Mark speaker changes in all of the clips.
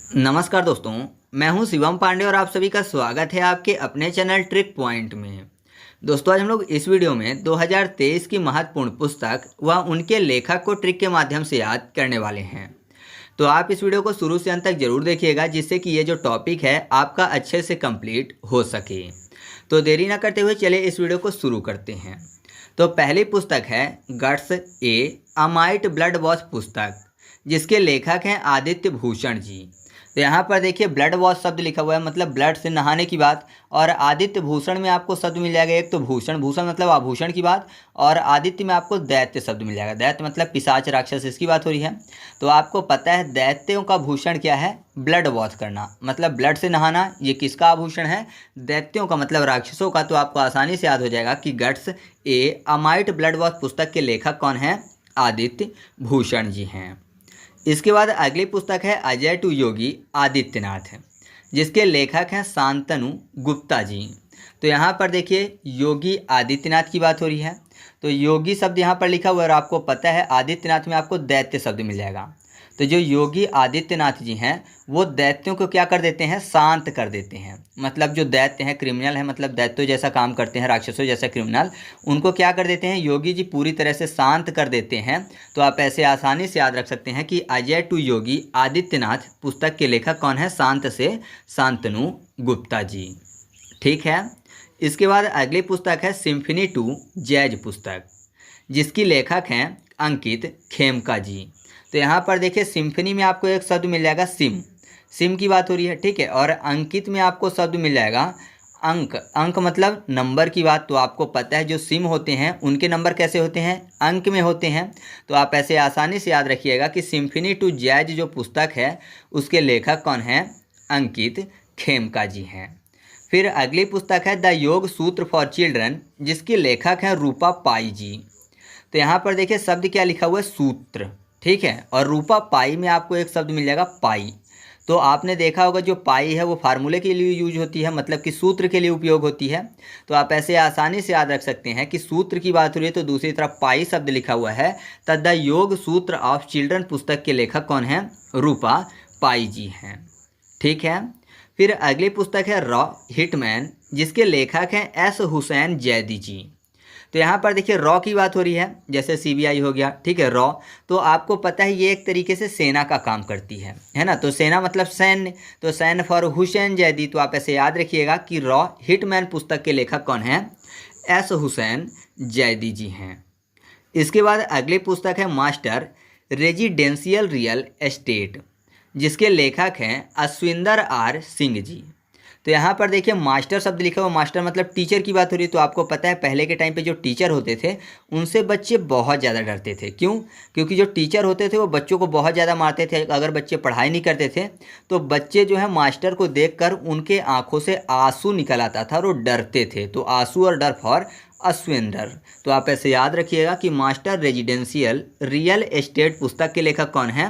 Speaker 1: नमस्कार दोस्तों, मैं हूं शिवम पांडे और आप सभी का स्वागत है आपके अपने चैनल ट्रिक पॉइंट में। दोस्तों, आज हम लोग इस वीडियो में 2023 की महत्वपूर्ण पुस्तक व उनके लेखक को ट्रिक के माध्यम से याद करने वाले हैं। तो आप इस वीडियो को शुरू से अंत तक जरूर देखिएगा, जिससे कि ये जो टॉपिक है आपका अच्छे से कंप्लीट हो सके। तो देरी ना करते हुए चलिए इस वीडियो को शुरू करते हैं। तो पहली पुस्तक है गट्स अ माइट ब्लड वॉश पुस्तक, जिसके लेखक हैं आदित्य भूषण जी। तो यहाँ पर देखिए ब्लड वॉश शब्द लिखा हुआ है, मतलब ब्लड से नहाने की बात। और आदित्य भूषण में आपको शब्द मिल जाएगा, एक तो भूषण, भूषण मतलब आभूषण की बात, और आदित्य में आपको दैत्य शब्द मिल जाएगा। दैत्य मतलब पिशाच राक्षस, इसकी बात हो रही है। तो आपको पता है दैत्यों का भूषण क्या है? ब्लड वॉश करना, मतलब ब्लड से नहाना। ये किसका आभूषण है? दैत्यों का, मतलब राक्षसों का। तो आपको आसानी से याद हो जाएगा कि गट्स अ माइट ब्लड वॉश पुस्तक के लेखक कौन हैं? आदित्य भूषण जी हैं। इसके बाद अगली पुस्तक है अजय टू योगी आदित्यनाथ, जिसके लेखक हैं शांतनु गुप्ता जी। तो यहाँ पर देखिए योगी आदित्यनाथ की बात हो रही है। तो योगी शब्द यहाँ पर लिखा हुआ है और आपको पता है आदित्यनाथ में आपको दैत्य शब्द मिल जाएगा। तो जो योगी आदित्यनाथ जी हैं वो दैत्यों को क्या कर देते हैं? शांत कर देते हैं। मतलब जो दैत्य हैं, क्रिमिनल हैं, मतलब दैत्यों जैसा काम करते हैं, राक्षसों जैसा क्रिमिनल, उनको क्या कर देते हैं? योगी जी पूरी तरह से शांत कर देते हैं। तो आप ऐसे आसानी से याद रख सकते हैं कि अजय टू योगी आदित्यनाथ पुस्तक के लेखक कौन है? शांत से शांतनु गुप्ता जी। ठीक है। इसके बाद अगली पुस्तक है सिम्फनी टू जैज पुस्तक, जिसकी लेखक हैं अंकित खेमका जी। तो यहाँ पर देखिए सिम्फनी में आपको एक शब्द मिल जाएगा सिम, सिम की बात हो रही है, ठीक है। और अंकित में आपको शब्द मिल जाएगा अंक, अंक मतलब नंबर की बात। तो आपको पता है जो सिम होते हैं उनके नंबर कैसे होते हैं? अंक में होते हैं। तो आप ऐसे आसानी से याद रखिएगा कि सिम्फनी टू जैज जो पुस्तक है उसके लेखक कौन हैं? अंकित खेमका जी हैं। फिर अगली पुस्तक है द योग सूत्र फॉर चिल्ड्रन, जिसके लेखक हैं रूपा पाई जी। तो यहाँ पर देखिए शब्द क्या लिखा हुआ है? सूत्र, ठीक है। और रूपा पाई में आपको एक शब्द मिल जाएगा पाई। तो आपने देखा होगा जो पाई है वो फार्मूले के लिए यूज होती है, मतलब कि सूत्र के लिए उपयोग होती है। तो आप ऐसे आसानी से याद रख सकते हैं कि सूत्र की बात हो रही है तो दूसरी तरफ पाई शब्द लिखा हुआ है। तथा योग सूत्र ऑफ चिल्ड्रन पुस्तक के लेखक कौन हैं? रूपा पाई जी हैं। ठीक है। फिर अगली पुस्तक है रॉ हिटमैन, जिसके लेखक हैं एस हुसैन जैदी जी। तो यहाँ पर देखिए रॉ की बात हो रही है, जैसे सीबीआई हो गया, ठीक है। रॉ तो आपको पता है ये एक तरीके से सेना का काम करती है ना। तो सेना मतलब सैन्य, तो सैन्य फॉर हुसैन जैदी। तो आप ऐसे याद रखिएगा कि रॉ हिटमैन पुस्तक के लेखक कौन हैं? एस हुसैन जैदी जी हैं। इसके बाद अगली पुस्तक है मास्टर रेजिडेंशियल रियल एस्टेट, जिसके लेखक हैं अश्विंदर आर सिंह जी। तो यहाँ पर देखिए मास्टर शब्द लिखा हुआ, मास्टर मतलब टीचर की बात हो रही है। तो आपको पता है पहले के टाइम पे जो टीचर होते थे उनसे बच्चे बहुत ज़्यादा डरते थे। क्यों? क्योंकि जो टीचर होते थे वो बच्चों को बहुत ज़्यादा मारते थे अगर बच्चे पढ़ाई नहीं करते थे। तो बच्चे जो है मास्टर को देखकर उनके आंखों से आंसू निकल आता था और वो डरते थे। तो आंसू और डर फॉर अश्विंदर। तो आप ऐसे याद रखिएगा कि मास्टर रेजिडेंशियल रियल एस्टेट पुस्तक के लेखक कौन हैं?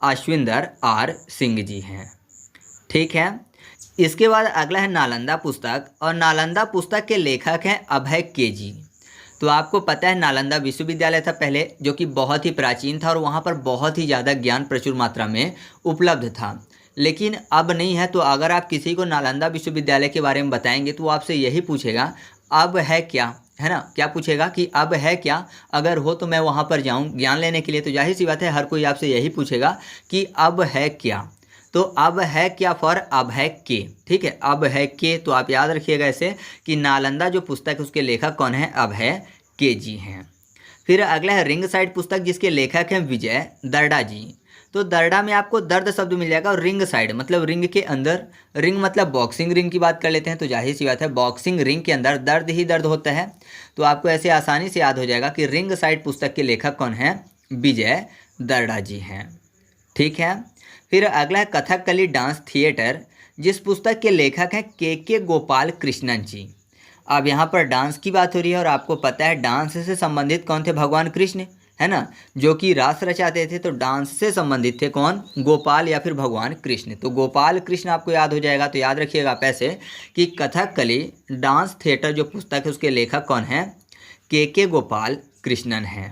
Speaker 1: अश्विंदर आर सिंह जी हैं। ठीक है। इसके बाद अगला है नालंदा पुस्तक, और नालंदा पुस्तक के लेखक हैं अभय के जी। तो आपको पता है नालंदा विश्वविद्यालय था पहले, जो कि बहुत ही प्राचीन था और वहाँ पर बहुत ही ज़्यादा ज्ञान प्रचुर मात्रा में उपलब्ध था। लेकिन अब नहीं है। तो अगर आप किसी को नालंदा विश्वविद्यालय के बारे में बताएंगे तो वो आपसे यही पूछेगा अब है क्या, है ना। क्या पूछेगा कि अब है क्या, अगर हो तो मैं वहाँ पर जाऊँ ज्ञान लेने के लिए। तो जाहिर सी बात है हर कोई आपसे यही पूछेगा कि अब है क्या। तो अब है क्या फॉर अब है के, ठीक है। अब है के। तो आप याद रखिएगा ऐसे कि नालंदा जो पुस्तक है उसके लेखक कौन है? अब है के जी हैं। फिर अगला है रिंग साइड पुस्तक, जिसके लेखक हैं विजय दर्डा जी। तो दर्डा में आपको दर्द शब्द मिल जाएगा, और रिंग साइड मतलब रिंग के अंदर। रिंग मतलब बॉक्सिंग रिंग की बात कर लेते हैं। तो जाहिर सी बात है बॉक्सिंग रिंग के अंदर दर्द ही दर्द होता है। तो आपको ऐसे आसानी से याद हो जाएगा कि रिंग साइड पुस्तक के लेखक कौन हैं? विजय दर्डा जी हैं। ठीक है। फिर अगला है कथकली डांस थिएटर, जिस पुस्तक के लेखक हैं के गोपाल कृष्णन जी। अब यहाँ पर डांस की बात हो रही है और आपको पता है डांस से संबंधित कौन थे? भगवान कृष्ण, है ना, जो कि रास रचाते थे। तो डांस से संबंधित थे कौन? गोपाल या फिर भगवान कृष्ण। तो गोपाल कृष्ण आपको याद हो जाएगा। तो याद रखिएगा आप ऐसे कि कथकली डांस थिएटर जो पुस्तक है उसके लेखक कौन हैं? के गोपाल कृष्णन हैं।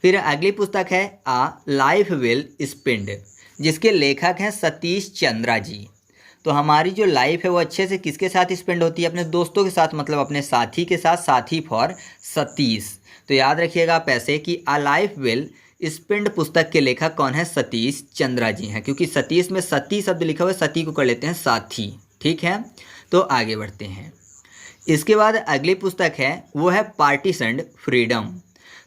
Speaker 1: फिर अगली पुस्तक है आ लाइफ वेल स्पेंड, जिसके लेखक हैं सतीश चंद्रा जी। तो हमारी जो लाइफ है वो अच्छे से किसके साथ स्पेंड होती है? अपने दोस्तों के साथ, मतलब अपने साथी के साथ, साथी फॉर सतीश। तो याद रखिएगा आप ऐसे कि अ लाइफ वेल स्पेंड पुस्तक के लेखक कौन है? सतीश चंद्रा जी हैं, क्योंकि सतीश में सती शब्द लिखा हुआ है, सती को कर लेते हैं साथी। ठीक है, तो आगे बढ़ते हैं। इसके बाद अगली पुस्तक है वो है पार्टीशन्ड फ्रीडम।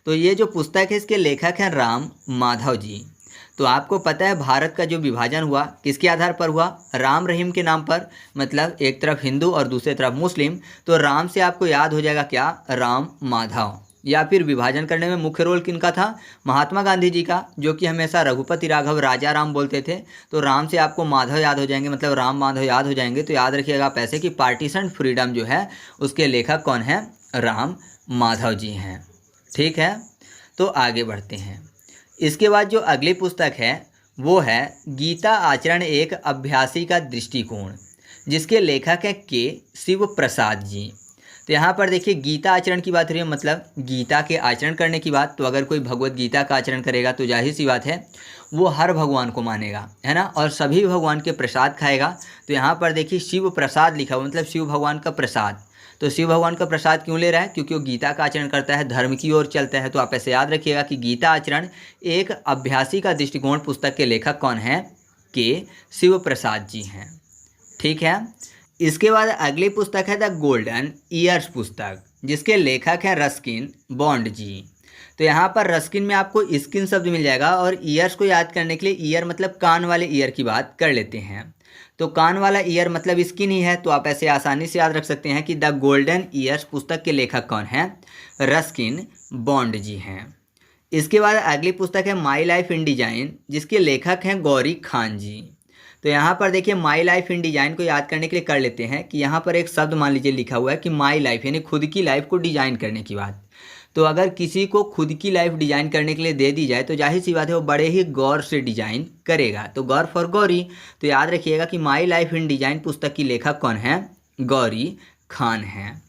Speaker 1: तो ये जो पुस्तक है इसके लेखक हैं राम माधव जी। तो आपको पता है भारत का जो विभाजन हुआ किसके आधार पर हुआ? राम रहीम के नाम पर, मतलब एक तरफ हिंदू और दूसरी तरफ मुस्लिम। तो राम से आपको याद हो जाएगा क्या? राम माधव। या फिर विभाजन करने में मुख्य रोल किनका था? महात्मा गांधी जी का, जो कि हमेशा रघुपति राघव राजा राम बोलते थे। तो राम से आपको माधव याद हो जाएंगे, मतलब राम माधव याद हो जाएंगे। तो याद रखिएगा आप ऐसे कि पार्टीशन फ्रीडम जो है उसके लेखक कौन है? राम माधव जी हैं। ठीक है, तो आगे बढ़ते हैं। इसके बाद जो अगली पुस्तक है वो है गीता आचरण एक अभ्यासी का दृष्टिकोण, जिसके लेखक हैं के शिव प्रसाद जी। तो यहाँ पर देखिए गीता आचरण की बात हो रही है, मतलब गीता के आचरण करने की बात। तो अगर कोई भगवत गीता का आचरण करेगा तो जाहिर सी बात है वो हर भगवान को मानेगा, है ना, और सभी भगवान के प्रसाद खाएगा। तो यहाँ पर देखिए शिव प्रसाद लिखा हुआ, मतलब शिव भगवान का प्रसाद। तो शिव भगवान का प्रसाद क्यों ले रहा है? क्योंकि वो गीता का आचरण करता है, धर्म की ओर चलता है। तो आप ऐसे याद रखिएगा कि गीता आचरण एक अभ्यासी का दृष्टिकोण पुस्तक के लेखक कौन है? के शिव प्रसाद जी हैं। ठीक है, इसके बाद अगली पुस्तक है द गोल्डन ईयर्स पुस्तक, जिसके लेखक हैं रस्किन बॉन्ड जी। तो यहाँ पर रस्किन में आपको स्किन शब्द मिल जाएगा, और ईयर्स को याद करने के लिए ईयर मतलब कान वाले ईयर की बात कर लेते हैं। तो कान वाला ईयर मतलब स्किन ही है। तो आप ऐसे आसानी से याद रख सकते हैं कि द गोल्डन ईयर्स पुस्तक के लेखक कौन हैं? रस्किन बॉन्ड जी हैं। इसके बाद अगली पुस्तक है माई लाइफ इन डिजाइन, जिसके लेखक हैं गौरी खान जी। तो यहाँ पर देखिए माई लाइफ इन डिजाइन को याद करने के लिए कर लेते हैं कि यहाँ पर एक शब्द मान लीजिए लिखा हुआ है कि माई लाइफ, यानी खुद की लाइफ को डिजाइन करने की बात। तो अगर किसी को खुद की लाइफ डिजाइन करने के लिए दे दी जाए तो जाहिर सी बात है वो बड़े ही गौर से डिजाइन करेगा। तो गौर फॉर गौरी। तो याद रखिएगा कि माई लाइफ इन डिजाइन पुस्तक की लेखक कौन है? गौरी खान हैं।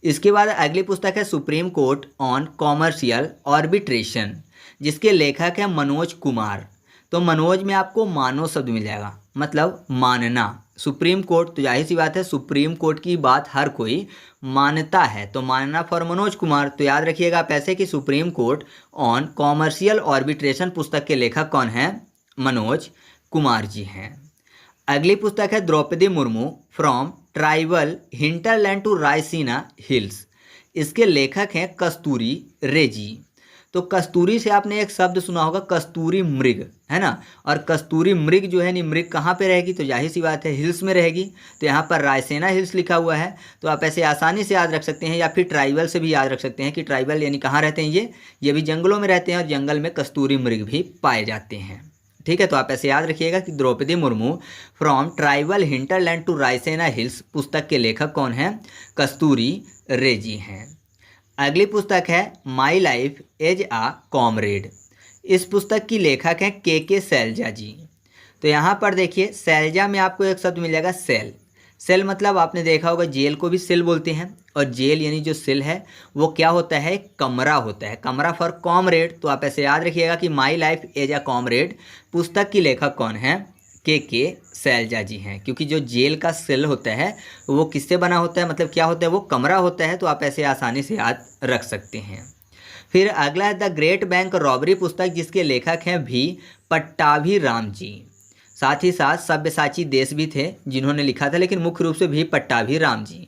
Speaker 1: इसके बाद अगली पुस्तक है supreme court on commercial arbitration, जिसके लेखक हैं मनोज कुमार। तो मनोज में आपको मानो शब्द मिल जाएगा, मतलब मानना। सुप्रीम कोर्ट, तो जाहिर सी बात है सुप्रीम कोर्ट की बात हर कोई मानता है। तो मानना फॉर मनोज कुमार। तो याद रखिएगा आप ऐसे कि supreme court on commercial arbitration पुस्तक के लेखक कौन हैं? मनोज कुमार जी हैं। अगली पुस्तक है Droupadi Murmu from tribal hinterland to Raisina Hills, इसके लेखक हैं कस्तूरी रे जी। तो कस्तूरी से आपने एक शब्द सुना होगा कस्तूरी मृग, है ना, और कस्तूरी मृग जो है, नहीं मृग कहाँ पे रहेगी? तो जाहिर सी बात है हिल्स में रहेगी। तो यहाँ पर रायसेना हिल्स लिखा हुआ है। तो आप ऐसे आसानी से याद रख सकते हैं, या फिर ट्राइबल से भी याद रख सकते हैं कि ट्राइबल यानी कहाँ रहते हैं ये भी जंगलों में रहते हैं, और जंगल में कस्तूरी मृग भी पाए जाते हैं। ठीक है, तो आप ऐसे याद रखिएगा कि Droupadi Murmu from tribal hinterland to Raisina hills पुस्तक के लेखक कौन हैं? कस्तूरी रे जी हैं। अगली पुस्तक है my life as a comrade. इस पुस्तक की लेखक हैं के शैलजा जी। तो यहाँ पर देखिए शैलजा में आपको एक शब्द मिल जाएगा सेल। सेल मतलब आपने देखा होगा जेल को भी सेल बोलते हैं, और जेल यानी जो सेल है वो क्या होता है? कमरा होता है, कमरा फॉर कॉमरेड। तो आप ऐसे याद रखिएगा कि my life as a comrade पुस्तक की लेखक कौन है? के शैलजा जी हैं, क्योंकि जो जेल का सेल होता है वो किससे बना होता है, मतलब क्या होता है? वो कमरा होता है। तो आप ऐसे आसानी से याद रख सकते हैं। फिर अगला है द ग्रेट बैंक रॉबरी पुस्तक, जिसके लेखक हैं भी पट्टाभी राम जी। साथ ही साथ सब्यसाची देश भी थे जिन्होंने लिखा था, लेकिन मुख्य रूप से भी पट्टाभी राम जी।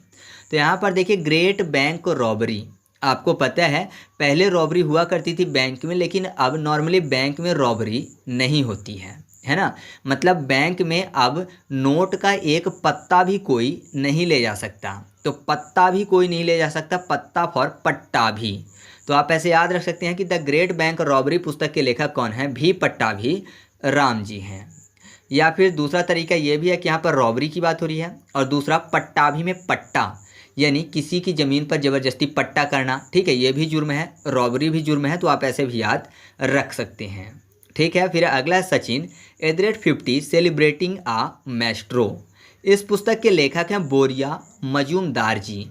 Speaker 1: तो यहाँ पर देखिए ग्रेट बैंक रॉबरी, आपको पता है पहले रॉबरी हुआ करती थी बैंक में, लेकिन अब नॉर्मली बैंक में रॉबरी नहीं होती है ना, मतलब बैंक में अब नोट का एक पत्ता भी कोई नहीं ले जा सकता। तो पत्ता भी कोई नहीं ले जा सकता, पत्ता फॉर पट्टा भी। तो आप ऐसे याद रख सकते हैं कि द ग्रेट बैंक रॉबरी पुस्तक के लेखक कौन है? भी पट्टाभी राम जी हैं। या फिर दूसरा तरीका ये भी है कि यहाँ पर रॉबरी की बात हो रही है, और दूसरा पट्टाभी में पट्टा यानी किसी की ज़मीन पर ज़बरदस्ती पट्टा करना। ठीक है, ये भी जुर्म है, रॉबरी भी जुर्म है। तो आप ऐसे भी याद रख सकते हैं। ठीक है, फिर अगला है सचिन @50 सेलिब्रेटिंग आ मैस्ट्रो। इस पुस्तक के लेखक हैं बोरिया मजूमदार जी।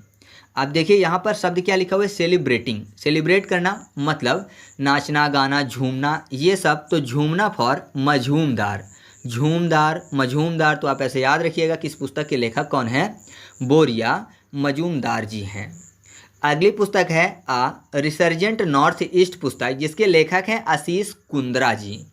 Speaker 1: अब देखिए यहाँ पर शब्द क्या लिखा हुआ है? सेलिब्रेटिंग, सेलिब्रेट करना मतलब नाचना गाना झूमना ये सब। तो झूमना फॉर मजूमदार, झूमदार, मझूमदार, तो आप ऐसे याद रखिएगा कि इस पुस्तक के लेखक कौन है, बोरिया मजूमदार जी हैं। अगली पुस्तक है रिसर्जेंट नॉर्थ ईस्ट पुस्तक, जिसके लेखक हैं आशीष कुंद्रा जी।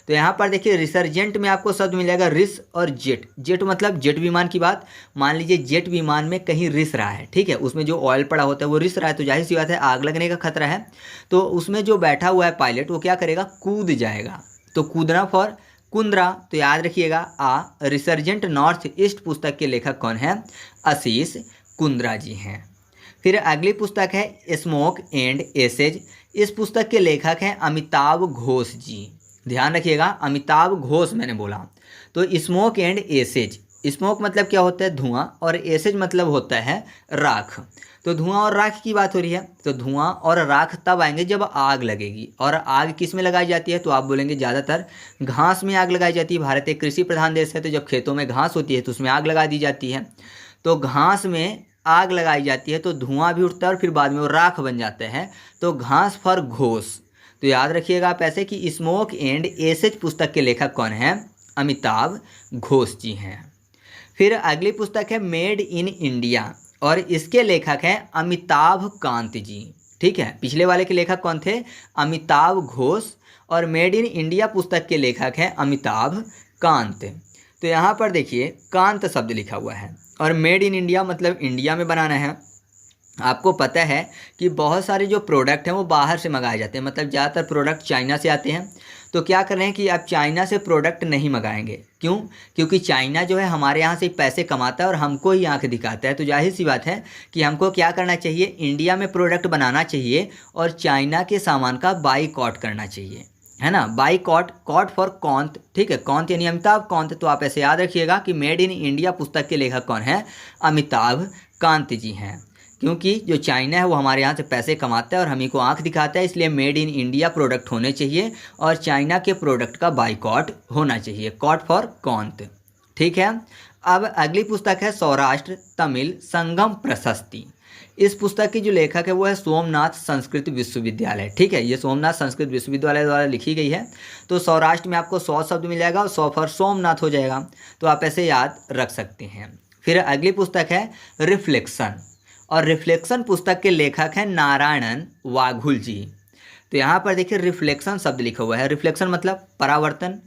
Speaker 1: तो यहाँ पर देखिए रिसर्जेंट में आपको शब्द मिल जाएगा रिस और जेट। जेट मतलब जेट विमान की बात, मान लीजिए जेट विमान में कहीं रिस रहा है, ठीक है, उसमें जो ऑयल पड़ा होता है वो रिस रहा है, तो जाहिर सी बात है आग लगने का खतरा है। तो उसमें जो बैठा हुआ है पायलट वो क्या करेगा, कूद जाएगा। तो कूदना फॉर कुंद्रा, तो याद रखिएगा रिसर्जेंट नॉर्थ ईस्ट पुस्तक के लेखक कौन है, आशीष कुंद्रा जी हैं। फिर अगली पुस्तक है स्मोक एंड एसेज। इस पुस्तक के लेखक हैं अमिताभ घोष जी। ध्यान रखिएगा, अमिताभ घोष मैंने बोला। तो स्मोक एंड एसेज, स्मोक मतलब क्या होता है, धुआं, और एसेज मतलब होता है राख। तो धुआं और राख की बात हो रही है, तो धुआं और राख तब आएंगे जब आग लगेगी। और आग किस में लगाई जाती है, तो आप बोलेंगे ज़्यादातर घास में आग लगाई जाती है। भारत एक कृषि प्रधान देश है, तो जब खेतों में घास होती है तो उसमें आग लगा दी जाती है। तो घास में आग लगाई जाती है तो धुआं भी उठता है और फिर बाद में वो राख बन जाता है। तो घास फॉर घोष। तो याद रखिएगा आप ऐसे कि स्मोक एंड एसेज पुस्तक के लेखक कौन हैं, अमिताभ घोष जी हैं। फिर अगली पुस्तक है मेड इन इंडिया, और इसके लेखक हैं अमिताभ कांत जी। ठीक है, पिछले वाले के लेखक कौन थे, अमिताभ घोष, और मेड इन इंडिया पुस्तक के लेखक हैं अमिताभ कांत। तो यहाँ पर देखिए कांत शब्द लिखा हुआ है, और मेड इन इंडिया मतलब इंडिया में बनाना है। आपको पता है कि बहुत सारे जो प्रोडक्ट हैं वो बाहर से मंगाए जाते हैं, मतलब ज़्यादातर प्रोडक्ट चाइना से आते हैं। तो क्या कर रहे हैं कि आप चाइना से प्रोडक्ट नहीं मंगाएंगे। क्यों? क्योंकि चाइना जो है हमारे यहाँ से पैसे कमाता है और हमको ही आंख दिखाता है। तो जाहिर सी बात है कि हमको क्या करना चाहिए, इंडिया में प्रोडक्ट बनाना चाहिए और चाइना के सामान का बाईकॉट करना चाहिए, है ना। बाईकॉट, कॉट फॉर कौंत, ठीक है, कौंत यानी अमिताभ कांत। तो आप ऐसे याद रखिएगा कि मेड इन इंडिया पुस्तक के लेखक कौन है, अमिताभ कांत जी हैं। क्योंकि जो चाइना है वो हमारे यहाँ से पैसे कमाता है और हमी को आंख दिखाता है, इसलिए मेड इन इंडिया प्रोडक्ट होने चाहिए और चाइना के प्रोडक्ट का बाईकॉट होना चाहिए, कॉट फॉर कौंत। ठीक है, अब अगली पुस्तक है सौराष्ट्र तमिल संगम प्रशस्ति। इस पुस्तक की जो लेखक है वो है सोमनाथ संस्कृत विश्वविद्यालय। ठीक है, ये सोमनाथ संस्कृत विश्वविद्यालय द्वारा लिखी गई है। तो सौराष्ट्र में आपको 100 शब्द मिल जाएगा और 100 फॉर सोमनाथ हो जाएगा, तो आप ऐसे याद रख सकते हैं। फिर अगली पुस्तक है रिफ्लेक्शन, और रिफ्लेक्शन पुस्तक के लेखक हैं नारायणन वाघुल जी। तो यहाँ पर देखिए रिफ्लेक्शन शब्द लिखा हुआ है। रिफ्लेक्शन मतलब परावर्तन।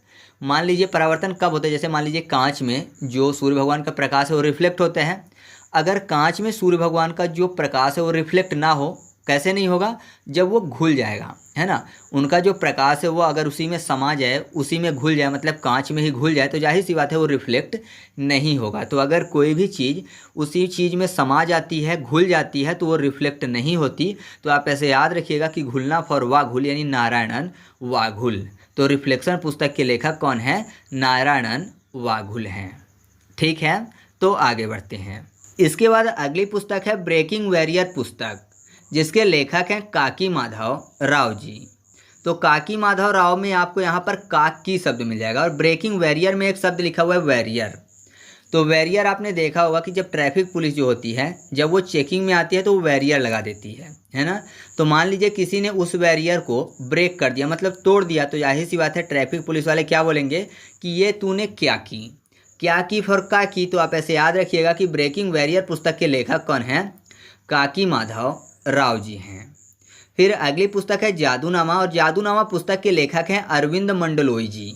Speaker 1: मान लीजिए परावर्तन कब होता है, जैसे मान लीजिए कांच में जो सूर्य भगवान का प्रकाश है वो रिफ्लेक्ट होता है। अगर कांच में सूर्य भगवान का जो प्रकाश है वो रिफ्लेक्ट ना हो, कैसे नहीं होगा, जब वो घुल जाएगा, है ना। उनका जो प्रकाश है वो अगर उसी में समा जाए, उसी में घुल जाए, मतलब कांच में ही घुल जाए, तो जाहिर सी बात है वो रिफ्लेक्ट नहीं होगा। तो अगर कोई भी चीज़ उसी चीज़ में समा जाती है, घुल जाती है, तो वो रिफ्लेक्ट नहीं होती। तो आप ऐसे याद रखिएगा कि घुलना फॉर वाघुल यानी नारायणन वाघुल। तो रिफ्लेक्शन पुस्तक के लेखक कौन है, नारायणन वाघुल हैं। ठीक है, तो आगे बढ़ते हैं। इसके बाद अगली पुस्तक है ब्रेकिंग वॉरियर पुस्तक, जिसके लेखक हैं काकी माधव राव जी। तो काकी माधव राव में आपको यहाँ पर काकी शब्द मिल जाएगा, और ब्रेकिंग वॉरियर में एक शब्द लिखा हुआ है वॉरियर। तो वॉरियर आपने देखा होगा कि जब ट्रैफिक पुलिस जो होती है जब वो चेकिंग में आती है तो वो वॉरियर लगा देती है ना। तो मान लीजिए किसी ने उस वॉरियर को ब्रेक कर दिया, मतलब तोड़ दिया, तो जाहिर सी बात है ट्रैफिक पुलिस वाले क्या बोलेंगे कि ये तूने क्या की, क्या की फॉर काकी। तो आप ऐसे याद रखिएगा कि ब्रेकिंग वॉरियर पुस्तक के लेखक कौन हैं, काकी माधव राव जी हैं। फिर अगली पुस्तक है जादूनामा, और जादूनामा पुस्तक के लेखक हैं अरविंद मंडलोई जी।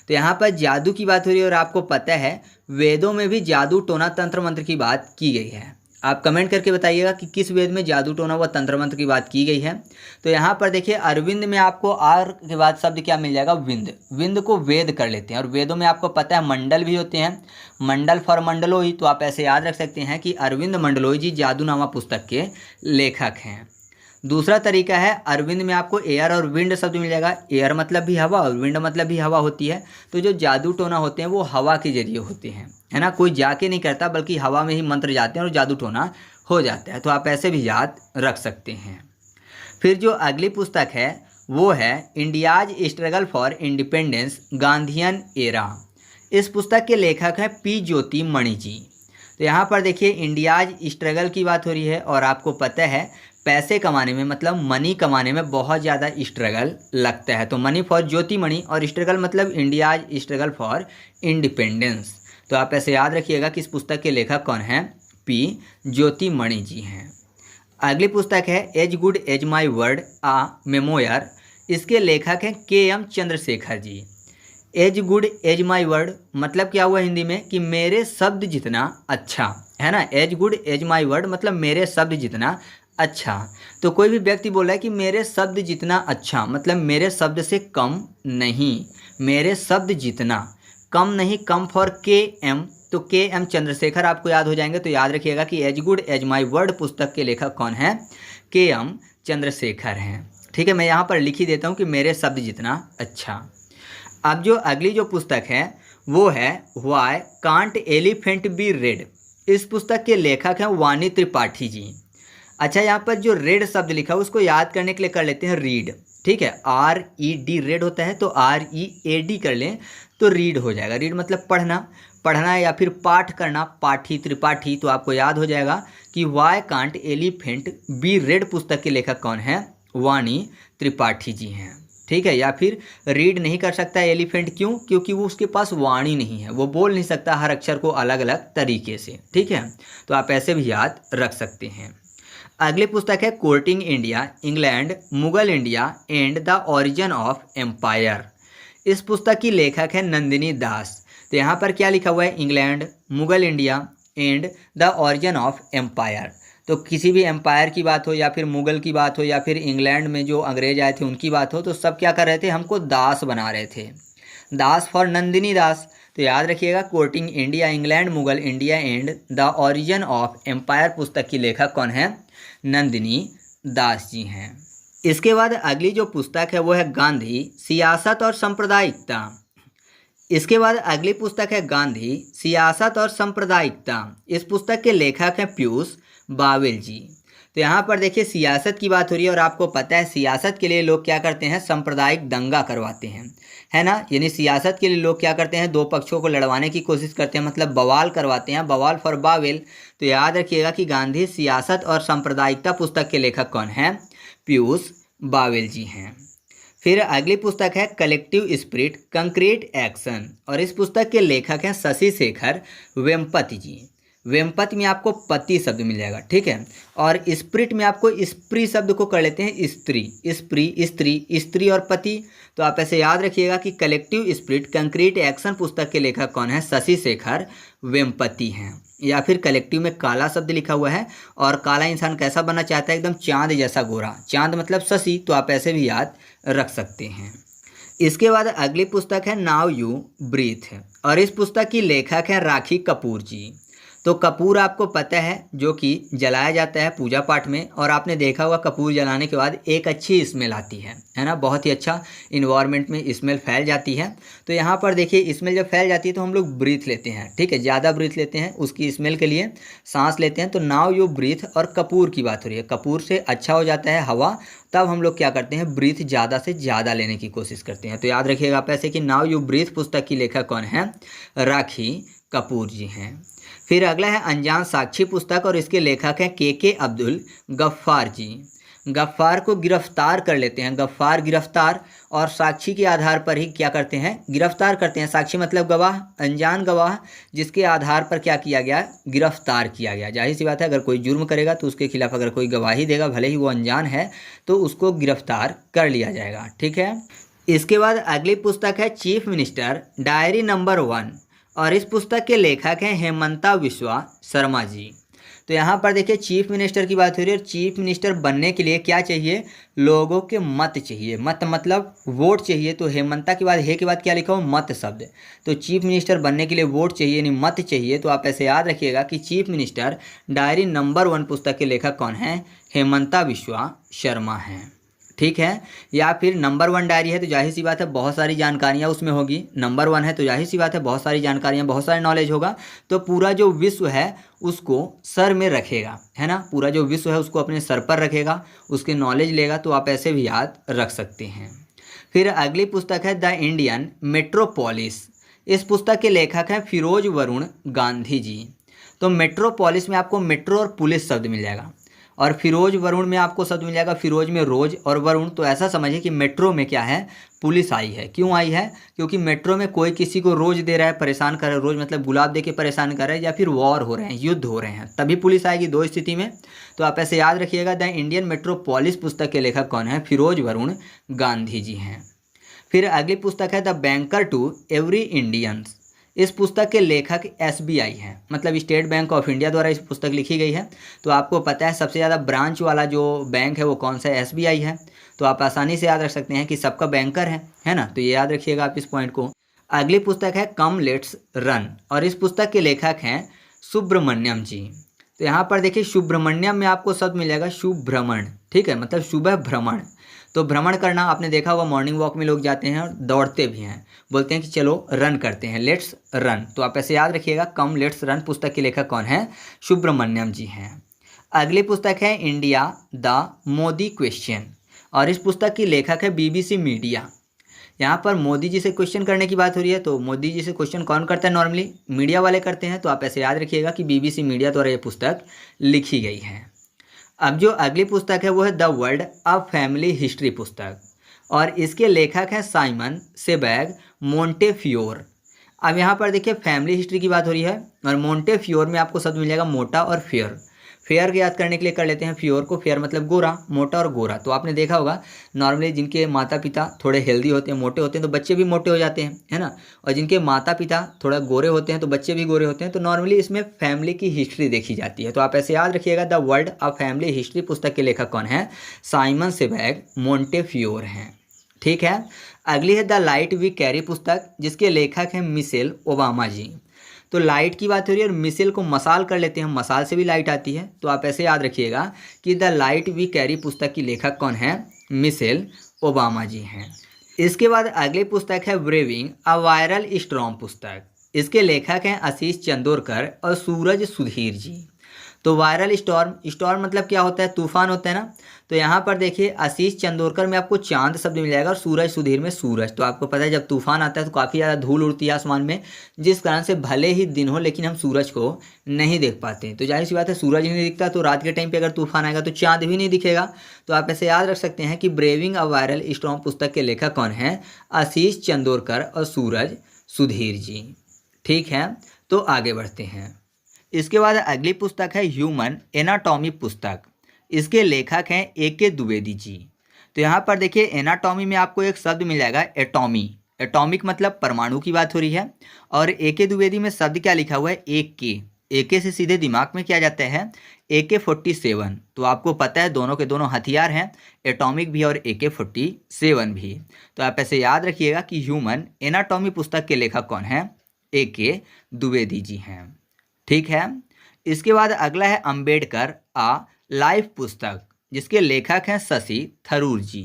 Speaker 1: तो यहाँ पर जादू की बात हो रही है, और आपको पता है वेदों में भी जादू टोना तंत्र मंत्र की बात की गई है। आप कमेंट करके बताइएगा कि किस वेद में जादू टोना व तंत्र मंत्र की बात की गई है। तो यहाँ पर देखिए अरविंद में आपको आर के बाद शब्द क्या मिल जाएगा, विंद। विंद को वेद कर लेते हैं, और वेदों में आपको पता है मंडल भी होते हैं, मंडल फॉर मंडलोई। तो आप ऐसे याद रख सकते हैं कि अरविंद मंडलोई जी जादूनामा पुस्तक के लेखक हैं। दूसरा तरीका है अरविंद में आपको एयर और विंड शब्द मिल जाएगा। एयर मतलब भी हवा और विंड मतलब भी हवा होती है। तो जो जादू टोना होते हैं वो हवा के जरिए होते हैं, है ना। कोई जाके नहीं करता बल्कि हवा में ही मंत्र जाते हैं और जादू टोना हो जाता है। तो आप ऐसे भी याद रख सकते हैं। फिर जो अगली पुस्तक है वो है India's struggle for independence Gandhian era. इस पुस्तक के लेखक हैं पी ज्योति मणि जी। तो यहाँ पर देखिए इंडियाज स्ट्रगल की बात हो रही है, और आपको पता है पैसे कमाने में मतलब मनी कमाने में बहुत ज़्यादा स्ट्रगल लगता है। तो मनी फॉर ज्योतिमणि और स्ट्रगल मतलब इंडियाज स्ट्रगल फॉर इंडिपेंडेंस। तो आप ऐसे याद रखिएगा कि इस पुस्तक के लेखक कौन हैं, पी ज्योतिमणि जी हैं। अगली पुस्तक है as good as my word a memoir. इसके लेखक हैं K M. Chandrashekhar ji. As good as my word मतलब क्या हुआ हिंदी में कि मेरे शब्द जितना अच्छा, है ना। As good as my word मतलब मेरे शब्द जितना अच्छा। तो कोई भी व्यक्ति बोल रहा है कि मेरे शब्द जितना अच्छा मतलब मेरे शब्द से कम नहीं, मेरे शब्द जितना कम नहीं, कम फॉर के.एम. तो के.एम. चंद्रशेखर आपको याद हो जाएंगे। तो याद रखिएगा कि as good as my word पुस्तक के लेखक कौन हैं, के.एम. चंद्रशेखर हैं। ठीक है, मैं यहाँ पर लिख ही देता हूँ कि मेरे शब्द जितना अच्छा। अब जो अगली जो पुस्तक है वो है why can't elephant be red. इस पुस्तक के लेखक हैं वाणी त्रिपाठी जी। अच्छा, यहाँ पर जो रेड शब्द लिखा है उसको याद करने के लिए कर लेते हैं रीड। ठीक है, R-E-D रेड होता है, तो R-E-A-D कर लें तो रीड हो जाएगा। रीड मतलब पढ़ना, पढ़ना या फिर पाठ करना, पाठी त्रिपाठी। तो आपको याद हो जाएगा कि why can't elephant be red पुस्तक के लेखक कौन है, वाणी त्रिपाठी जी हैं। ठीक है, या फिर रीड नहीं कर सकता एलिफेंट, क्यों, क्योंकि वो उसके पास वाणी नहीं है, वो बोल नहीं सकता हर अक्षर को अलग अलग तरीके से। ठीक है, तो आप ऐसे भी याद रख सकते हैं। अगली पुस्तक है courting India England Mughal India and the origin of empire. इस पुस्तक की लेखक है नंदिनी दास। तो यहाँ पर क्या लिखा हुआ है, England, Mughal India and the origin of empire. तो किसी भी एम्पायर की बात हो या फिर मुगल की बात हो या फिर इंग्लैंड में जो अंग्रेज आए थे उनकी बात हो, तो सब क्या कर रहे थे, हमको दास बना रहे थे। दास फॉर नंदिनी दास। तो याद रखिएगा courting India England Mughal India and the origin of empire पुस्तक की लेखक कौन है, नंदिनी दास जी हैं। इसके बाद अगली जो पुस्तक है वो है गांधी सियासत और सांप्रदायिकता। इसके बाद अगली पुस्तक है गांधी सियासत और सांप्रदायिकता। इस पुस्तक के लेखक हैं पीयूष बावेल जी। तो यहाँ पर देखिए सियासत की बात हो रही है और आपको पता है सियासत के लिए लोग क्या करते हैं, सांप्रदायिक दंगा करवाते हैं, है ना। यानी सियासत के लिए लोग क्या करते हैं, दो पक्षों को लड़वाने की कोशिश करते हैं, मतलब बवाल करवाते हैं, बवाल फॉर बावेल। तो याद रखिएगा कि गांधी सियासत और सांप्रदायिकता पुस्तक के लेखक कौन हैं, पीयूष बावेल जी हैं। फिर अगली पुस्तक है कलेक्टिव स्पिरिट कंक्रीट एक्शन और इस पुस्तक के लेखक हैं शशि शेखर वेम्पति जी। वेम्पति में आपको पति शब्द मिल जाएगा, ठीक है। और स्प्रिट में आपको स्त्री शब्द को कर लेते हैं स्त्री, स्त्री, स्त्री और पति। तो आप ऐसे याद रखिएगा कि कलेक्टिव स्पिरिट कंक्रीट एक्शन पुस्तक के लेखक कौन है, शशि शेखर वेम्पति हैं। या फिर कलेक्टिव में काला शब्द लिखा हुआ है और काला इंसान कैसा बनना चाहता है, एकदम चांद जैसा गोरा, चांद मतलब शशि। तो आप ऐसे भी याद रख सकते हैं। इसके बाद अगली पुस्तक है नाउ यू ब्रीथ और इस पुस्तक की लेखक है राखी कपूर जी। तो कपूर आपको पता है जो कि जलाया जाता है पूजा पाठ में, और आपने देखा होगा कपूर जलाने के बाद एक अच्छी स्मेल आती है ना, बहुत ही अच्छा इन्वायरमेंट में स्मेल फैल जाती है। तो यहाँ पर देखिए स्मेल जब फैल जाती है तो हम लोग ब्रीथ लेते हैं, ठीक है, ज़्यादा ब्रीथ लेते हैं, उसकी स्मेल के लिए सांस लेते हैं। तो नाउ यू ब्रीथ और कपूर की बात हो रही है, कपूर से अच्छा हो जाता है हवा, तब हम लोग क्या करते हैं, ब्रीथ ज़्यादा से ज़्यादा लेने की कोशिश करते हैं। तो याद रखिएगा आप ऐसे कि नाउ यू ब्रीथ पुस्तक की लेखक कौन है, राखी कपूर जी हैं। फिर अगला है अनजान साक्षी पुस्तक और इसके लेखक हैं के अब्दुल गफ्फार जी। गफ्फार को गिरफ्तार कर लेते हैं, गफ्फार गिरफ्तार, और साक्षी के आधार पर ही क्या करते हैं, गिरफ्तार करते हैं। साक्षी मतलब गवाह, अनजान गवाह जिसके आधार पर क्या किया गया, गिरफ्तार किया गया। जाहिर सी बात है अगर कोई जुर्म करेगा तो उसके खिलाफ अगर कोई गवाही देगा, भले ही वो अनजान है, तो उसको गिरफ्तार कर लिया जाएगा, ठीक है। इसके बाद अगली पुस्तक है चीफ मिनिस्टर डायरी नंबर 1 और इस पुस्तक के लेखक हैं हेमंता बिस्वा शर्मा जी। तो यहाँ पर देखिए चीफ मिनिस्टर की बात हो रही है, और चीफ मिनिस्टर बनने के लिए क्या चाहिए, लोगों के मत चाहिए, मत मतलब वोट चाहिए। तो हेमंता के बाद हे के बाद क्या लिखा हो, मत शब्द। तो चीफ मिनिस्टर बनने के लिए वोट चाहिए यानी मत चाहिए। तो आप ऐसे याद रखिएगा कि चीफ मिनिस्टर डायरी नंबर 1 पुस्तक के लेखक कौन है, हेमंता बिस्वा शर्मा हैं, ठीक है। या फिर नंबर 1 डायरी है तो जाहिर सी बात है बहुत सारी जानकारियाँ उसमें होगी, नंबर 1 है तो जाहिर सी बात है बहुत सारी जानकारियाँ, बहुत सारी नॉलेज होगा। तो पूरा जो विश्व है उसको सर में रखेगा, है ना, पूरा जो विश्व है उसको अपने सर पर रखेगा, उसके नॉलेज लेगा। तो आप ऐसे भी याद रख सकते हैं। फिर अगली पुस्तक है द इंडियन मेट्रोपोलिस। इस पुस्तक के लेखक हैं फिरोज वरुण गांधी जी। तो मेट्रोपोलिस में आपको मेट्रो और पुलिस शब्द मिल जाएगा, और फिरोज वरुण में आपको शब्द मिल जाएगा फिरोज में रोज और वरुण। तो ऐसा समझिए कि मेट्रो में क्या है, पुलिस आई है। क्यों आई है? क्योंकि मेट्रो में कोई किसी को रोज दे रहा है, परेशान कर रहा है, रोज मतलब गुलाब दे के परेशान कर रहा है, या फिर वॉर हो रहे हैं, युद्ध हो रहे हैं, तभी पुलिस आएगी, दो स्थिति में। तो आप ऐसे याद रखिएगा। द इंडियन मेट्रोपॉलिस पुस्तक के लेखक कौन है? फिरोज वरुण गांधी जी हैं। फिर अगली पुस्तक है the banker to every Indians. इस पुस्तक के लेखक एसबीआई हैं, मतलब स्टेट बैंक ऑफ इंडिया द्वारा इस पुस्तक लिखी गई है। तो आपको पता है सबसे ज़्यादा ब्रांच वाला जो बैंक है वो कौन सा है? एसबीआई है। तो आप आसानी से याद रख सकते हैं कि सबका बैंकर है ना। तो ये याद रखिएगा आप इस पॉइंट को। अगली पुस्तक है कम लेट्स रन, और इस पुस्तक के लेखक हैं सुब्रमण्यम जी। तो यहाँ पर देखिए सुब्रमण्यम में आपको शब्द मिल जाएगा शुभ्रमण, ठीक है, मतलब सुबह भ्रमण। तो भ्रमण करना आपने देखा होगा, मॉर्निंग वॉक में लोग जाते हैं और दौड़ते भी हैं, बोलते हैं कि चलो रन करते हैं, लेट्स रन। तो आप ऐसे याद रखिएगा, कम लेट्स रन पुस्तक के लेखक कौन है? सुब्रमण्यम जी हैं। अगली पुस्तक है इंडिया द मोदी क्वेश्चन, और इस पुस्तक की लेखक है बीबीसी मीडिया। यहाँ पर मोदी जी से क्वेश्चन करने की बात हो रही है, तो मोदी जी से क्वेश्चन कौन करता है? नॉर्मली मीडिया वाले करते हैं। तो आप ऐसे याद रखिएगा कि बीबीसी मीडिया द्वारा ये पुस्तक लिखी गई है। अब जो अगली पुस्तक है वो है the world a family history पुस्तक, और इसके लेखक हैं साइमन सेबैग मोंटेफियोर। अब यहाँ पर देखिए फैमिली हिस्ट्री की बात हो रही है, और मोंटेफियोर में आपको शब्द मिल जाएगा मोटा और फेयर। फेयर को याद करने के लिए कर लेते हैं फ्योर को, फेयर मतलब गोरा, मोटा और गोरा। तो आपने देखा होगा नॉर्मली जिनके माता पिता थोड़े हेल्दी होते हैं, मोटे होते हैं, तो बच्चे भी मोटे हो जाते हैं, है ना। और जिनके माता पिता थोड़ा गोरे होते हैं तो बच्चे भी गोरे होते हैं। तो नॉर्मली इसमें फैमिली की हिस्ट्री देखी जाती है। तो आप ऐसे याद रखिएगा, the world of family history पुस्तक के लेखक कौन है? साइमन सेबैग मोंटेफियोर हैं, ठीक है। अगली है द लाइट वी कैरी पुस्तक, जिसके लेखक हैं मिशेल ओबामा जी। तो लाइट की बात हो रही है और मिसाइल को मसाल कर लेते हैं, मसाल से भी लाइट आती है। तो आप ऐसे याद रखिएगा कि द लाइट वी कैरी पुस्तक की लेखक कौन है? मिशेल ओबामा जी हैं। इसके बाद अगली पुस्तक है ब्रेविंग अ वायरल स्टॉर्म पुस्तक। इसके लेखक हैं आशीष चंदोरकर और सूरज सुधीर जी। तो वायरल स्टॉर्म मतलब क्या होता है? तूफान होता है ना। तो यहाँ पर देखिए आशीष चंदोरकर में आपको चांद शब्द मिल जाएगा और सूरज सुधीर में सूरज। तो आपको पता है जब तूफान आता है तो काफ़ी ज़्यादा धूल उड़ती है आसमान में, जिस कारण से भले ही दिन हो लेकिन हम सूरज को नहीं देख पाते। तो जाहिर सी बात है सूरज नहीं दिखता, तो रात के टाइम पे अगर तूफान आएगा तो चांद भी नहीं दिखेगा। तो आप ऐसे याद रख सकते हैं कि ब्रेविंग अ वायरल स्टॉर्म पुस्तक के लेखक कौन हैं? आशीष चंदोरकर और सूरज सुधीर जी, ठीक है। तो आगे बढ़ते हैं। इसके बाद अगली पुस्तक है ह्यूमन एनाटॉमी पुस्तक। इसके लेखक हैं ए.के. द्विवेदी जी। तो यहाँ पर देखिए एनाटॉमी में आपको एक शब्द मिल जाएगा एटॉमी। एटॉमिक मतलब परमाणु की बात हो रही है। और ए.के. द्विवेदी में शब्द क्या लिखा हुआ है? ए.के. से सीधे दिमाग में क्या जाता है? AK-47। तो आपको पता है दोनों के दोनों हथियार हैं, एटॉमिक भी और AK-47 भी। तो आप ऐसे याद रखिएगा कि ह्यूमन एनाटॉमी पुस्तक के लेखक कौन है? ए.के. द्विवेदी जी हैं, ठीक है। इसके बाद अगला है अंबेडकर आ लाइफ पुस्तक, जिसके लेखक हैं शशि थरूर जी।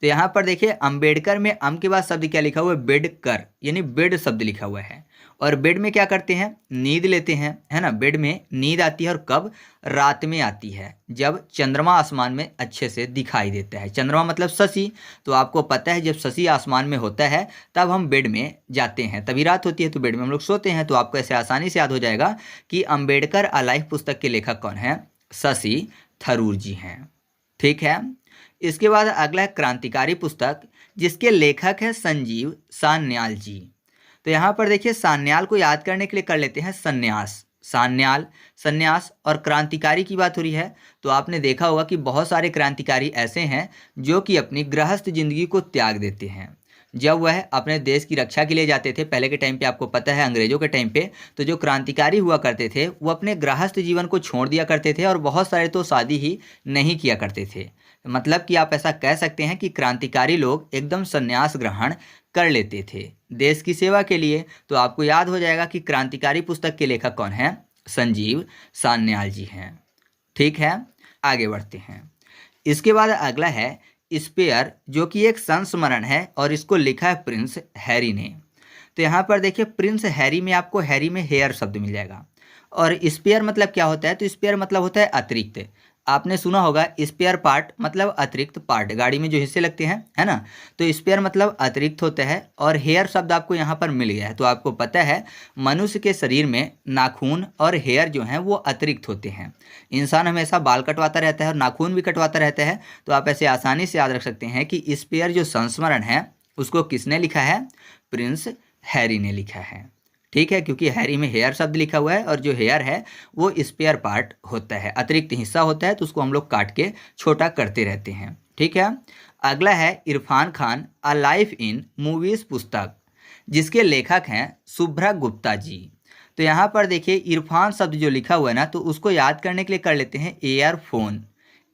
Speaker 1: तो यहाँ पर देखिए अंबेडकर में अम के बाद शब्द क्या लिखा हुआ है? बेडकर, यानी बेड शब्द लिखा हुआ है। और बेड में क्या करते हैं? नींद लेते हैं, है ना। बेड में नींद आती है, और कब? रात में आती है, जब चंद्रमा आसमान में अच्छे से दिखाई देता है। चंद्रमा मतलब शशि। तो आपको पता है जब शशि आसमान में होता है तब हम बेड में जाते हैं, तभी रात होती है, तो बेड में हम लोग सोते हैं। तो आपको ऐसे आसानी से याद हो जाएगा कि अंबेडकर अ लाइफ पुस्तक के लेखक कौन है? शशि थरूर जी हैं, ठीक है। इसके बाद अगला है क्रांतिकारी पुस्तक, जिसके लेखक है संजीव सान्याल जी। तो यहाँ पर देखिए सान्याल को याद करने के लिए कर लेते हैं संन्यास। सान्याल, संन्यास और क्रांतिकारी की बात हो रही है। तो आपने देखा होगा कि बहुत सारे क्रांतिकारी ऐसे हैं जो कि अपनी गृहस्थ जिंदगी को त्याग देते हैं जब वह अपने देश की रक्षा के लिए जाते थे। पहले के टाइम पे आपको पता है अंग्रेजों के टाइम पे तो जो क्रांतिकारी हुआ करते थे वो अपने गृहस्थ जीवन को छोड़ दिया करते थे, और बहुत सारे तो शादी ही नहीं किया करते थे। मतलब कि आप ऐसा कह सकते हैं कि क्रांतिकारी लोग एकदम संन्यास ग्रहण कर लेते थे देश की सेवा के लिए। तो आपको याद हो जाएगा कि क्रांतिकारी पुस्तक के लेखक कौन है? संजीव सान्याल जी हैं, ठीक है। आगे बढ़ते हैं। इसके बाद अगला है स्पेयर, जो कि एक संस्मरण है और इसको लिखा है प्रिंस हैरी ने। तो यहाँ पर देखिए प्रिंस हैरी में आपको हैरी में हेयर शब्द मिल जाएगा। और स्पेयर मतलब क्या होता है? तो स्पेयर मतलब होता है अतिरिक्त। आपने सुना होगा स्पेयर पार्ट मतलब अतिरिक्त पार्ट, गाड़ी में जो हिस्से लगते हैं, है ना। तो स्पेयर मतलब अतिरिक्त होता है, और हेयर शब्द आपको यहाँ पर मिल गया है। तो आपको पता है मनुष्य के शरीर में नाखून और हेयर जो हैं वो अतिरिक्त होते हैं। इंसान हमेशा बाल कटवाता रहता है और नाखून भी कटवाता रहता है। तो आप ऐसे आसानी से याद रख सकते हैं कि स्पेयर जो संस्मरण है उसको किसने लिखा है? प्रिंस हैरी ने लिखा है। ठीक है, क्योंकि हैरी में हेयर शब्द लिखा हुआ है, और जो हेयर है वो स्पेयर पार्ट होता है, अतिरिक्त हिस्सा होता है, तो उसको हम लोग काट के छोटा करते रहते हैं। ठीक है, अगला है Irfan Khan a life in movies पुस्तक, जिसके लेखक हैं शुभ्रा गुप्ता जी। तो यहाँ पर देखिए इरफान शब्द जो लिखा हुआ है ना, तो उसको याद करने के लिए कर लेते हैं एयरफोन।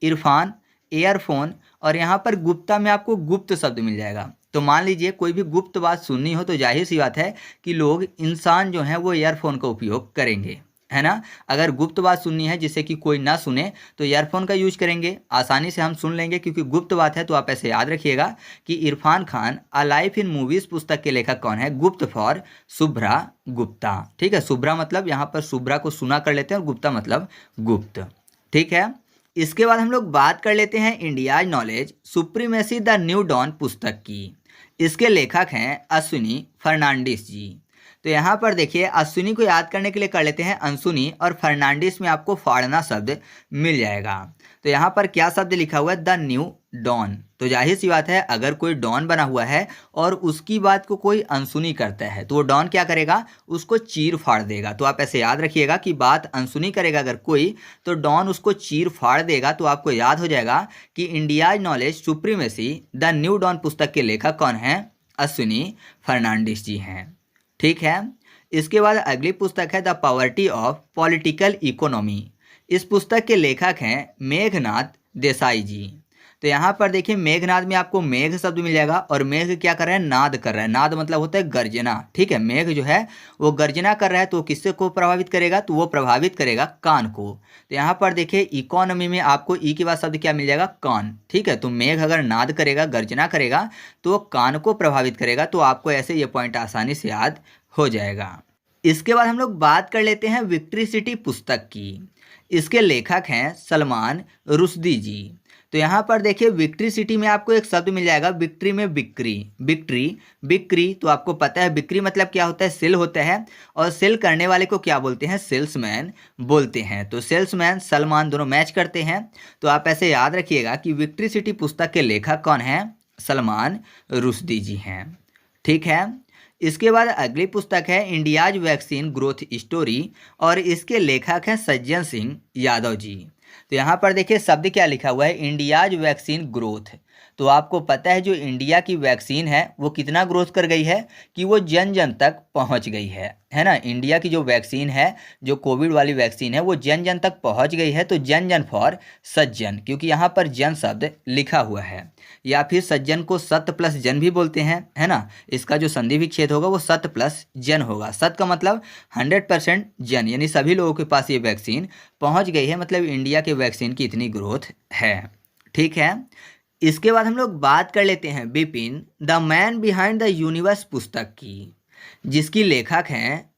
Speaker 1: इरफान एयरफोन, और यहाँ पर गुप्ता में आपको गुप्त शब्द मिल जाएगा। तो मान लीजिए कोई भी गुप्त बात सुननी हो तो जाहिर सी बात है कि लोग, इंसान जो हैं वो ईयरफोन का उपयोग करेंगे, है ना। अगर गुप्त बात सुननी है जिससे कि कोई ना सुने तो ईयरफोन का यूज करेंगे, आसानी से हम सुन लेंगे क्योंकि गुप्त बात है। तो आप ऐसे याद रखिएगा कि Irfan Khan a life in movies पुस्तक के लेखक कौन है? गुप्त फॉर शुभ्रा गुप्ता। ठीक है, शुभ्रा मतलब यहाँ पर शुभ्रा को सुना कर लेते हैं और गुप्ता मतलब गुप्त। ठीक है, इसके बाद हम लोग बात कर लेते हैं India's knowledge supremacy the new dawn पुस्तक की। इसके लेखक हैं अश्विनी फर्नांडिस जी। तो यहाँ पर देखिए अश्विनी को याद करने के लिए कर लेते हैं अंशुनी, और फर्नांडिस में आपको फाड़ना शब्द मिल जाएगा। तो यहाँ पर क्या शब्द लिखा हुआ है? The new dawn. तो जाहिर सी बात है अगर कोई डॉन बना हुआ है और उसकी बात को कोई अनसुनी करता है तो वो डॉन क्या करेगा? उसको चीर फाड़ देगा। तो आप ऐसे याद रखिएगा कि बात अनसुनी करेगा अगर कोई, तो डॉन उसको चीर फाड़ देगा। तो आपको याद हो जाएगा कि India's knowledge supremacy the new dawn पुस्तक के लेखक कौन हैं? अश्विनी फर्नांडिस जी हैं। ठीक है, इसके बाद अगली पुस्तक है the poverty of political economy. इस पुस्तक के लेखक हैं मेघनाथ देसाई जी। तो यहाँ पर देखिए मेघनाद में आपको मेघ शब्द मिल जाएगा, और मेघ क्या कर रहा है? नाद कर रहा है। नाद मतलब होता है गर्जना। ठीक है, मेघ जो है वो गर्जना कर रहा है, तो किससे को प्रभावित करेगा? तो वो प्रभावित करेगा कान को। तो यहाँ पर देखिए इकोनॉमी में आपको ई के बाद शब्द क्या मिल जाएगा? कान। ठीक है, तो मेघ अगर नाद करेगा, गर्जना करेगा, तो कान को प्रभावित करेगा। तो आपको ऐसे ये पॉइंट आसानी से याद हो जाएगा। इसके बाद हम लोग बात कर लेते हैं विक्ट्री सिटी पुस्तक की। इसके लेखक हैं सलमान रुश्दी जी। तो यहाँ पर देखिए विक्ट्री सिटी में आपको एक शब्द मिल जाएगा विक्ट्री में बिक्री। बिक्ट्री बिक्री, तो आपको पता है बिक्री मतलब क्या होता है? सेल होता है, और सेल करने वाले को क्या बोलते हैं? सेल्समैन बोलते हैं। तो सेल्समैन सलमान दोनों मैच करते हैं। तो आप ऐसे याद रखिएगा कि विक्ट्री सिटी पुस्तक के लेखक कौन हैं? सलमान रुश्दी जी हैं। ठीक है, इसके बाद अगली पुस्तक है इंडियाज वैक्सीन ग्रोथ स्टोरी, और इसके लेखक हैं सज्जन सिंह यादव जी। तो यहाँ पर देखिए शब्द क्या लिखा हुआ है? India's vaccine growth. तो आपको पता है जो इंडिया की वैक्सीन है वो कितना ग्रोथ कर गई है कि वो जन जन तक पहुँच गई है ना। इंडिया की जो वैक्सीन है, जो कोविड वाली वैक्सीन है, वो जन जन तक पहुँच गई है। तो जन जन फॉर सज्जन, क्योंकि यहाँ पर जन शब्द लिखा हुआ है, या फिर सज्जन को सत प्लस जन भी बोलते हैं, है ना। इसका जो संधि विच्छेद होगा वो सत प्लस जन होगा। सत का मतलब 100% जन, यानी सभी लोगों के पास ये वैक्सीन पहुंच गई है, मतलब इंडिया के वैक्सीन की इतनी ग्रोथ है। ठीक है, इसके बाद हम लोग बात कर लेते हैं Bipin the man behind the universe पुस्तक की, जिसकी लेखक हैं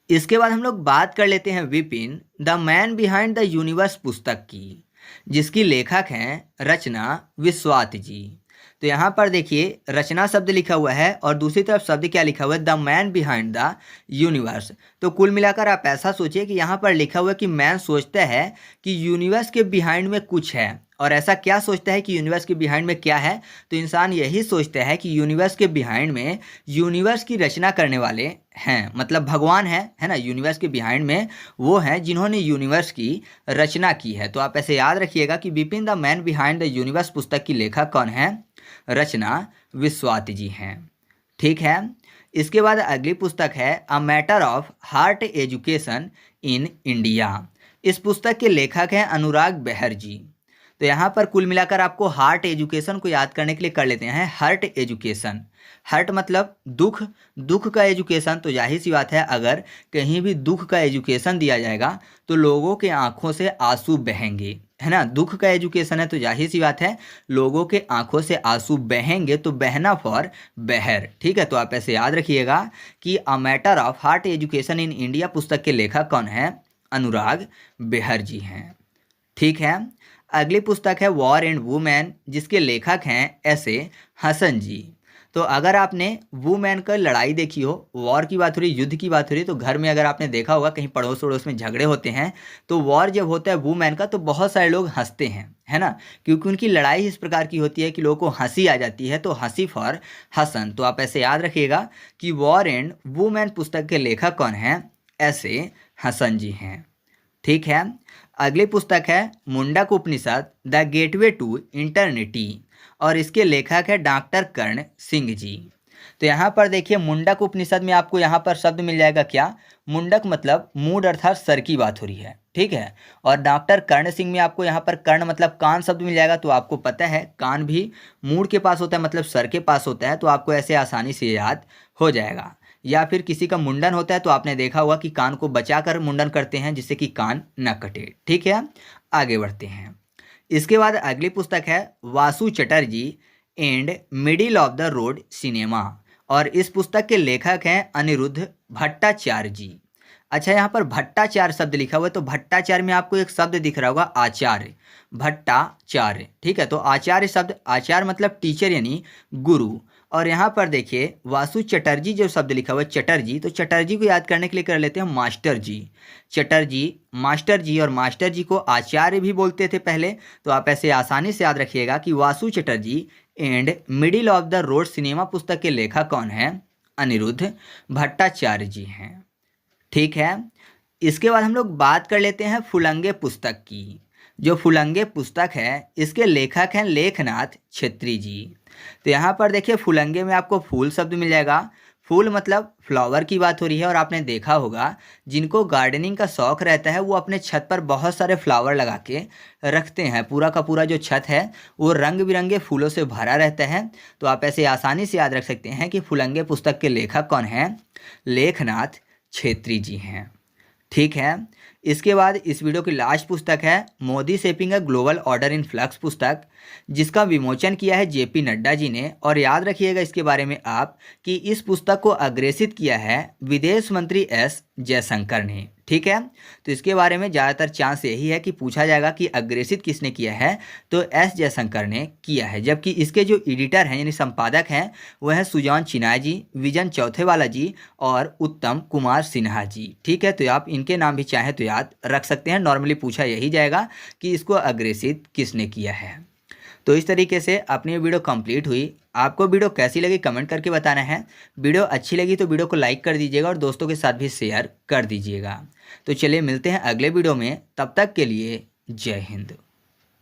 Speaker 1: इसके बाद हम लोग बात कर लेते हैं Vipin the man behind the universe पुस्तक की, जिसकी लेखक हैं रचना विश्वात जी। तो यहाँ पर देखिए रचना शब्द लिखा हुआ है, और दूसरी तरफ शब्द क्या लिखा हुआ है? The man behind the universe. तो कुल मिलाकर आप ऐसा सोचिए कि यहाँ पर लिखा हुआ है कि मैन सोचता है कि यूनिवर्स के बिहाइंड में कुछ है। और ऐसा क्या सोचता है कि यूनिवर्स के बिहाइंड में क्या है? तो इंसान यही सोचता है कि यूनिवर्स के बिहाइंड में यूनिवर्स की रचना करने वाले हैं, मतलब भगवान है ना। यूनिवर्स के बिहाइंड में वो हैं जिन्होंने यूनिवर्स की रचना की है। तो आप ऐसे याद रखिएगा कि Bipin the man behind the universe पुस्तक की लेखक कौन है? रचना विश्वात जी हैं। ठीक है, इसके बाद अगली पुस्तक है a matter of heart education in India. इस पुस्तक के लेखक हैं अनुराग बेहर जी। तो यहाँ पर कुल मिलाकर आपको हार्ट एजुकेशन को याद करने के लिए कर लेते हैं हर्ट एजुकेशन। हर्ट मतलब दुख, दुख का एजुकेशन। तो जाहिर सी बात है अगर कहीं भी दुख का एजुकेशन दिया जाएगा तो लोगों के आंखों से आंसू बहेंगे, है ना। दुख का एजुकेशन है तो जाहिर सी बात है लोगों के आंखों से आंसू बहेंगे। तो बहना फॉर बहर। ठीक है, तो आप ऐसे याद रखिएगा कि a matter of heart education in India पुस्तक के लेखक कौन है? अनुराग बेहर जी हैं। ठीक है। अगली पुस्तक है वॉर एंड वुमेन, जिसके लेखक हैं ऐसे हसन जी। तो अगर आपने वुमेन का लड़ाई देखी हो, वॉर की बात हो रही, युद्ध की बात हो रही, तो घर में अगर आपने देखा होगा कहीं पड़ोस वड़ोस में झगड़े होते हैं तो वॉर जब होता है वुमेन का तो बहुत सारे लोग हंसते हैं, है ना, क्योंकि उनकी लड़ाई इस प्रकार की होती है कि लोगों को हंसी आ जाती है, तो हंसी फॉर हसन। तो आप ऐसे याद रखिएगा कि वॉर एंड वुमेन पुस्तक के लेखक कौन हैं, ऐसे हसन जी हैं। ठीक है। अगली पुस्तक है मुंडक उपनिषद द गेटवे टू इंटरनिटी, और इसके लेखक है डॉक्टर कर्ण सिंह जी। तो यहाँ पर देखिए मुंडक उपनिषद में आपको यहाँ पर शब्द मिल जाएगा क्या, मुंडक मतलब मूड अर्थात सर की बात हो रही है, ठीक है। और डॉक्टर कर्ण सिंह में आपको यहाँ पर कर्ण मतलब कान शब्द मिल जाएगा। तो आपको पता है कान भी मूड के पास होता है, मतलब सर के पास होता है, तो आपको ऐसे आसानी से याद हो जाएगा। या फिर किसी का मुंडन होता है तो आपने देखा होगा कि कान को बचाकर मुंडन करते हैं जिससे कि कान न कटे। ठीक है, आगे बढ़ते हैं। इसके बाद अगली पुस्तक है Vasu Chatterjee and middle of the road cinema, और इस पुस्तक के लेखक हैं अनिरुद्ध भट्टाचार्य जी। अच्छा, यहाँ पर भट्टाचार्य शब्द लिखा हुआ है, तो भट्टाचार्य में आपको एक शब्द दिख रहा होगा आचार्य, भट्टाचार्य। ठीक है, तो आचार्य शब्द, आचार्य मतलब टीचर यानी गुरु। और यहाँ पर देखिए वासु चटर्जी जो शब्द लिखा हुआ है चटर्जी, तो चटर्जी को याद करने के लिए कर लेते हैं मास्टर जी। चटर्जी मास्टर जी, और मास्टर जी को आचार्य भी बोलते थे पहले। तो आप ऐसे आसानी से याद रखिएगा कि Vasu Chatterjee and middle of the road cinema पुस्तक के लेखक कौन है, अनिरुद्ध भट्टाचार्य जी हैं। ठीक है, इसके बाद हम लोग बात कर लेते हैं फुलंगे पुस्तक की। जो फुलंगे पुस्तक है इसके लेखक हैं लेखनाथ छेत्री जी। तो यहाँ पर देखिए फुलंगे में आपको फूल शब्द मिल जाएगा। फूल मतलब फ्लावर की बात हो रही है, और आपने देखा होगा जिनको गार्डनिंग का शौक रहता है वो अपने छत पर बहुत सारे फ्लावर लगा के रखते हैं। पूरा का पूरा जो छत है वो रंग बिरंगे फूलों से भरा रहता है। तो आप ऐसे आसानी से याद रख सकते हैं कि फुलंगे पुस्तक के लेखक कौन हैं, लेखनाथ छेत्री जी हैं। ठीक है, इसके बाद इस वीडियो की लास्ट पुस्तक है Modi shaping a global order in flux पुस्तक, जिसका विमोचन किया है जेपी नड्डा जी ने। और याद रखिएगा इसके बारे में आप कि इस पुस्तक को अग्रेसित किया है विदेश मंत्री एस जयशंकर ने। ठीक है, तो इसके बारे में ज़्यादातर चांस यही है कि पूछा जाएगा कि अग्रेसित किसने किया है, तो एस जयशंकर ने किया है। जबकि इसके जो एडिटर हैं यानी संपादक हैं वह हैं सुजान चिनाय जी, विजन चौथेवाला जी और उत्तम कुमार सिन्हा जी। ठीक है, तो आप इनके नाम भी चाहें तो याद रख सकते हैं। नॉर्मली पूछा यही जाएगा कि इसको अग्रेसित किसने किया है। तो इस तरीके से अपनी वीडियो कंप्लीट हुई। आपको वीडियो कैसी लगी कमेंट करके बताना है। वीडियो अच्छी लगी तो वीडियो को लाइक कर दीजिएगा और दोस्तों के साथ भी शेयर कर दीजिएगा। तो चलिए मिलते हैं अगले वीडियो में, तब तक के लिए जय हिंद।